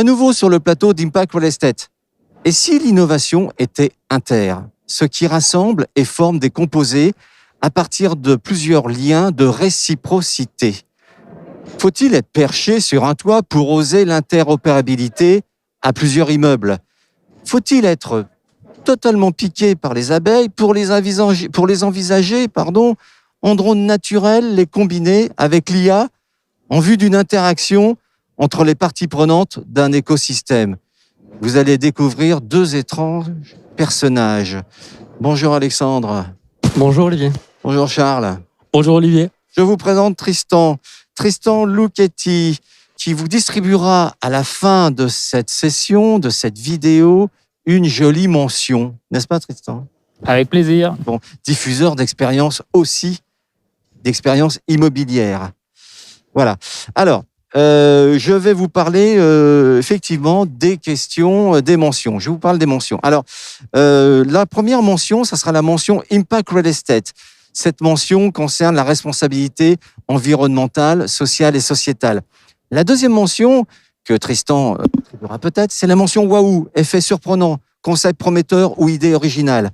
À nouveau sur le plateau d'Impact Real Estate. Et si l'innovation était inter, ce qui rassemble et forme des composés à partir de plusieurs liens de réciprocité? Faut-il être perché sur un toit pour oser l'interopérabilité à plusieurs immeubles? Faut-il être totalement piqué par les abeilles pour les envisager en drone naturel, les combiner avec l'IA en vue d'une interaction entre les parties prenantes d'un écosystème? Vous allez découvrir deux étranges personnages. Bonjour Alexandre. Bonjour Olivier. Bonjour Charles. Bonjour Olivier. Je vous présente Tristan Lucchetti, qui vous distribuera à la fin de cette session, de cette vidéo, une jolie mention. N'est-ce pas Tristan? Avec plaisir. Bon, diffuseur d'expériences aussi, d'expériences immobilières. Voilà. Alors, je vais vous parler effectivement des questions, des mentions. Je vous parle des mentions. Alors, la première mention, ça sera la mention Impact Real Estate. Cette mention concerne la responsabilité environnementale, sociale et sociétale. La deuxième mention, que Tristan aura peut-être, c'est la mention waouh, effet surprenant, concept prometteur ou idée originale.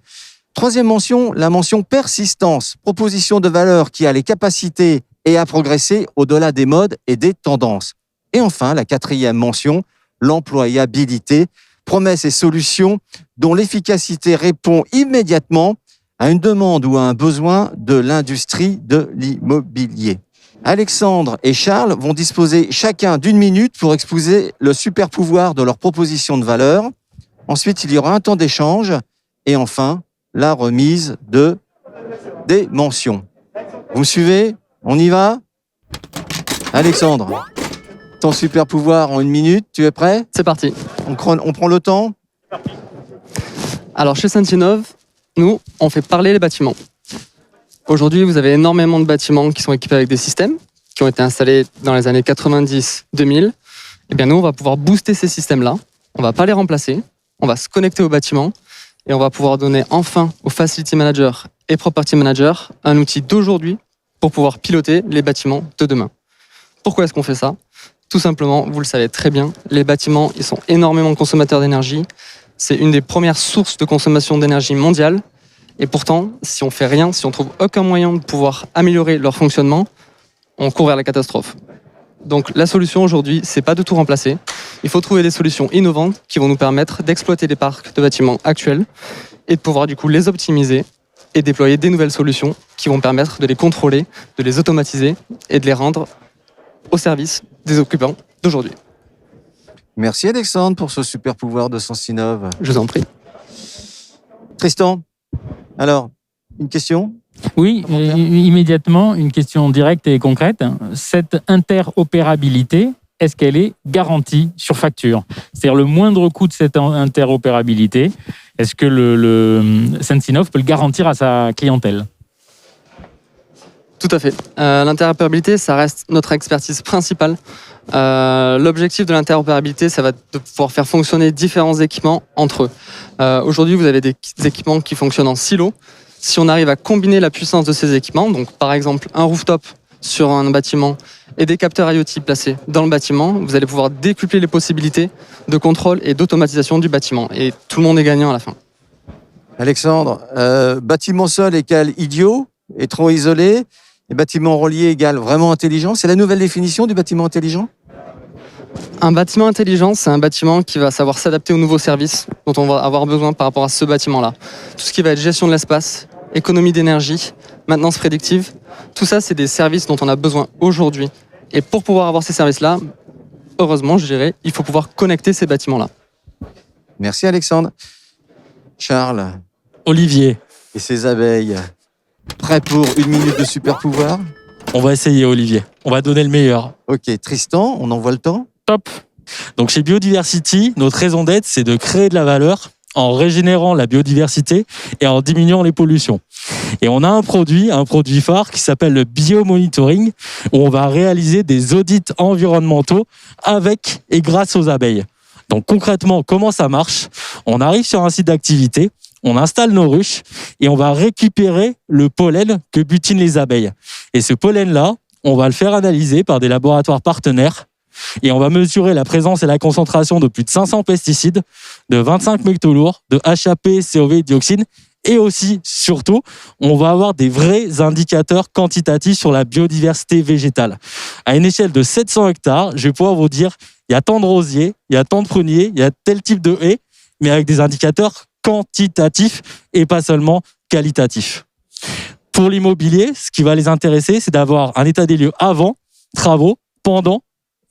Troisième mention, la mention persistance, proposition de valeur qui a les capacités et à progresser au-delà des modes et des tendances. Et enfin, la quatrième mention, l'employabilité, promesses et solutions dont l'efficacité répond immédiatement à une demande ou à un besoin de l'industrie de l'immobilier. Alexandre et Charles vont disposer chacun d'une minute pour exposer le super pouvoir de leur proposition de valeur. Ensuite, il y aura un temps d'échange et enfin, la remise des mentions. Vous me suivez? On y va? Alexandre, ton super pouvoir en une minute, tu es prêt? C'est parti. On prend le temps? Alors chez Sentinov, nous, on fait parler les bâtiments. Aujourd'hui, vous avez énormément de bâtiments qui sont équipés avec des systèmes qui ont été installés dans les années 90-2000. Eh bien, nous, on va pouvoir booster ces systèmes-là. On ne va pas les remplacer. On va se connecter au bâtiment et on va pouvoir donner enfin aux facility managers et property managers un outil d'aujourd'hui pour pouvoir piloter les bâtiments de demain. Pourquoi est-ce qu'on fait ça? Tout simplement, vous le savez très bien, les bâtiments, ils sont énormément consommateurs d'énergie. C'est une des premières sources de consommation d'énergie mondiale. Et pourtant, si on fait rien, si on trouve aucun moyen de pouvoir améliorer leur fonctionnement, on court vers la catastrophe. Donc la solution aujourd'hui, c'est pas de tout remplacer. Il faut trouver des solutions innovantes qui vont nous permettre d'exploiter les parcs de bâtiments actuels et de pouvoir du coup les optimiser et déployer des nouvelles solutions qui vont permettre de les contrôler, de les automatiser et de les rendre au service des occupants d'aujourd'hui. Merci Alexandre pour ce super pouvoir de Sentinov. Je vous en prie. Tristan, alors, une question? Oui, immédiatement, une question directe et concrète. Cette interopérabilité, est-ce qu'elle est garantie sur facture? C'est-à-dire le moindre coût de cette interopérabilité, est-ce que le Sentinov peut le garantir à sa clientèle? Tout à fait. L'interopérabilité, ça reste notre expertise principale. L'objectif de l'interopérabilité, ça va de pouvoir faire fonctionner différents équipements entre eux. Aujourd'hui, vous avez des équipements qui fonctionnent en silo. Si on arrive à combiner la puissance de ces équipements, donc par exemple un rooftop sur un bâtiment et des capteurs IoT placés dans le bâtiment, vous allez pouvoir décupler les possibilités de contrôle et d'automatisation du bâtiment. Et tout le monde est gagnant à la fin. Alexandre, bâtiment seul égale idiot et trop isolé. Et bâtiment relié égale vraiment intelligent. C'est la nouvelle définition du bâtiment intelligent? Un bâtiment intelligent, c'est un bâtiment qui va savoir s'adapter aux nouveaux services dont on va avoir besoin par rapport à ce bâtiment-là. Tout ce qui va être gestion de l'espace, économie d'énergie, maintenance prédictive, tout ça, c'est des services dont on a besoin aujourd'hui. Et pour pouvoir avoir ces services-là, heureusement, je dirais, il faut pouvoir connecter ces bâtiments-là. Merci Alexandre. Charles. Olivier. Et ses abeilles. Prêt pour une minute de super pouvoir? On va essayer, Olivier. On va donner le meilleur. Ok, Tristan, on envoie le temps? Top. Donc chez Biodiversity, notre raison d'être, c'est de créer de la valeur en régénérant la biodiversité et en diminuant les pollutions. Et on a un produit phare qui s'appelle le biomonitoring, où on va réaliser des audits environnementaux avec et grâce aux abeilles. Donc concrètement, comment ça marche? On arrive sur un site d'activité, on installe nos ruches et on va récupérer le pollen que butinent les abeilles. Et ce pollen-là, on va le faire analyser par des laboratoires partenaires et on va mesurer la présence et la concentration de plus de 500 pesticides, de 25 métaux lourds, de HAP, COV, dioxine. Et aussi, surtout, on va avoir des vrais indicateurs quantitatifs sur la biodiversité végétale. À une échelle de 700 hectares, je vais pouvoir vous dire, il y a tant de rosiers, il y a tant de pruniers, il y a tel type de haies, mais avec des indicateurs quantitatifs et pas seulement qualitatifs. Pour l'immobilier, ce qui va les intéresser, c'est d'avoir un état des lieux avant, travaux, pendant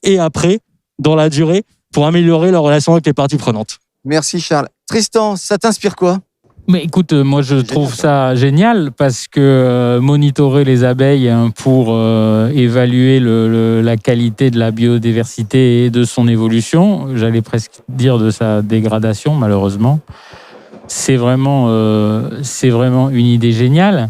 et après, dans la durée, pour améliorer leur relation avec les parties prenantes. Merci Charles. Tristan, ça t'inspire quoi? Mais écoute, moi je trouve ça génial parce que monitorer les abeilles pour évaluer la qualité de la biodiversité et de son évolution, j'allais presque dire de sa dégradation malheureusement, c'est vraiment une idée géniale.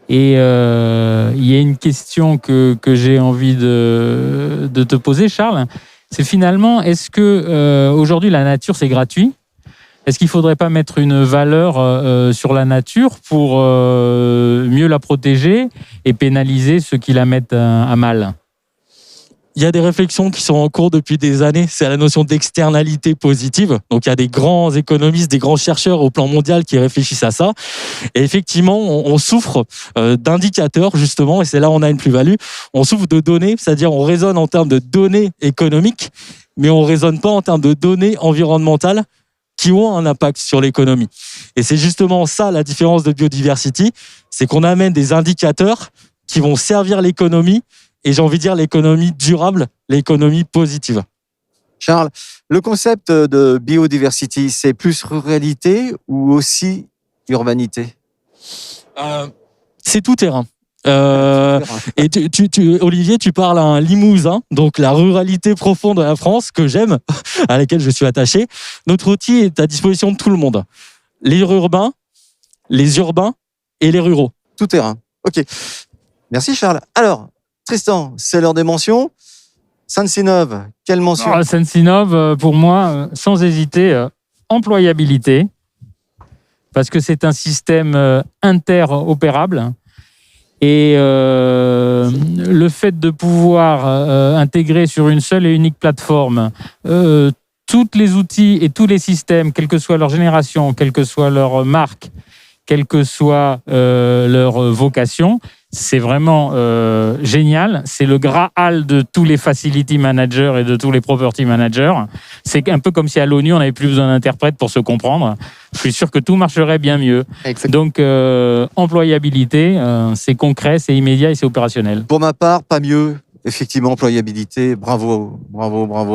Et il y a une question que j'ai envie de te poser, Charles, c'est finalement, est-ce que aujourd'hui la nature c'est gratuit ? Est-ce qu'il ne faudrait pas mettre une valeur sur la nature pour mieux la protéger et pénaliser ceux qui la mettent à mal ? Il y a des réflexions qui sont en cours depuis des années. C'est la notion d'externalité positive. Donc, il y a des grands économistes, des grands chercheurs au plan mondial qui réfléchissent à ça. Et effectivement, on souffre d'indicateurs, justement, et c'est là où on a une plus-value. On souffre de données, c'est-à-dire on raisonne en termes de données économiques, mais on ne raisonne pas en termes de données environnementales qui ont un impact sur l'économie. Et c'est justement ça la différence de Biodiversity, c'est qu'on amène des indicateurs qui vont servir l'économie, et j'ai envie de dire l'économie durable, l'économie positive. Charles, le concept de biodiversity, c'est plus ruralité ou aussi urbanité? C'est tout terrain. Et Olivier, tu parles à un Limousin, donc la ruralité profonde de la France que j'aime, à laquelle je suis attaché. Notre outil est à disposition de tout le monde. Les urbains et les ruraux. Tout terrain. Ok. Merci Charles. Alors, Tristan, c'est l'heure des mentions. Sensinov, quelle mention? Sensinov, pour moi, sans hésiter, employabilité, parce que c'est un système interopérable. Et le fait de pouvoir intégrer sur une seule et unique plateforme tous les outils et tous les systèmes, quelle que soit leur génération, quelle que soit leur marque, quelle que soit leur vocation, c'est vraiment génial. C'est le Graal de tous les facility managers et de tous les property managers. C'est un peu comme si à l'ONU, on n'avait plus besoin d'interprètes pour se comprendre. Je suis sûr que tout marcherait bien mieux. Exactement. Donc, employabilité, c'est concret, c'est immédiat et c'est opérationnel. Pour ma part, pas mieux. Effectivement, employabilité. Bravo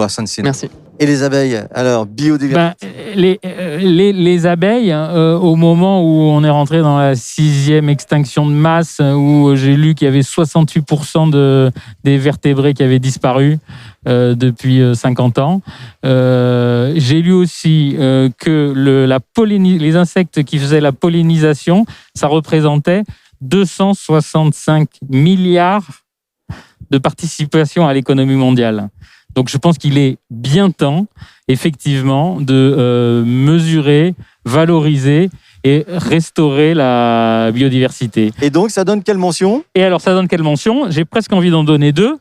à Sensinov. Merci. Et les abeilles, alors, biodiversité. Les abeilles, au moment où on est rentré dans la 6e extinction de masse, où j'ai lu qu'il y avait 68% des vertébrés qui avaient disparu depuis 50 ans, j'ai lu aussi que les insectes qui faisaient la pollinisation, ça représentait 265 milliards de participation à l'économie mondiale. Donc je pense qu'il est bien temps, effectivement, de mesurer, valoriser et restaurer la biodiversité. Et donc, ça donne quelle mention? Et alors, ça donne quelle mention? J'ai presque envie d'en donner deux.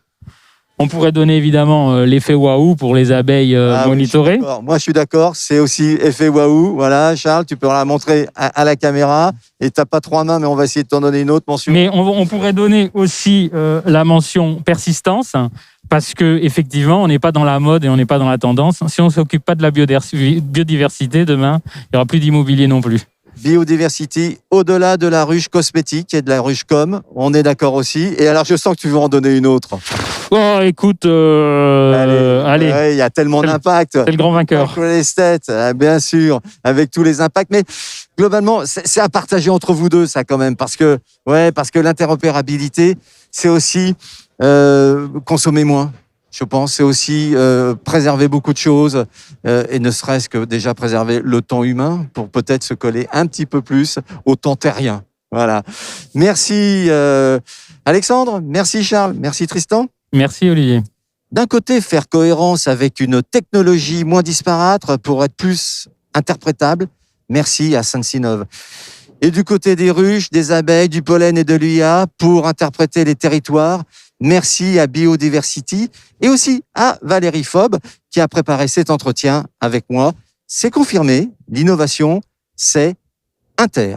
On pourrait donner évidemment l'effet waouh pour les abeilles monitorées. Oui, moi, je suis d'accord. C'est aussi effet waouh. Voilà, Charles, tu peux la montrer à la caméra. Et tu n'as pas 3 mains, mais on va essayer de t'en donner une autre mention. Mais on pourrait donner aussi la mention persistance. Parce que effectivement, on n'est pas dans la mode et on n'est pas dans la tendance. Si on ne s'occupe pas de la biodiversité, demain, il n'y aura plus d'immobilier non plus. Biodiversity, au-delà de la ruche cosmétique et de la ruche com, on est d'accord aussi. Et alors, je sens que tu veux en donner une autre. Oh, écoute, allez. Ouais, il y a tellement d'impact. C'est le grand vainqueur. L'esthète, bien sûr, avec tous les impacts. Mais globalement, c'est à partager entre vous deux, ça, quand même. Parce que l'interopérabilité, c'est aussi consommer moins. Je pense c'est aussi préserver beaucoup de choses et ne serait-ce que déjà préserver le temps humain pour peut-être se coller un petit peu plus au temps terrien. Voilà. Merci Alexandre, merci Charles, merci Tristan. Merci Olivier. D'un côté, faire cohérence avec une technologie moins disparate pour être plus interprétable. Merci à Sensinov. Et du côté des ruches, des abeilles, du pollen et de l'IA pour interpréter les territoires. Merci à Biodiversity et aussi à Valérie Faube qui a préparé cet entretien avec moi. C'est confirmé, l'innovation, c'est Inter.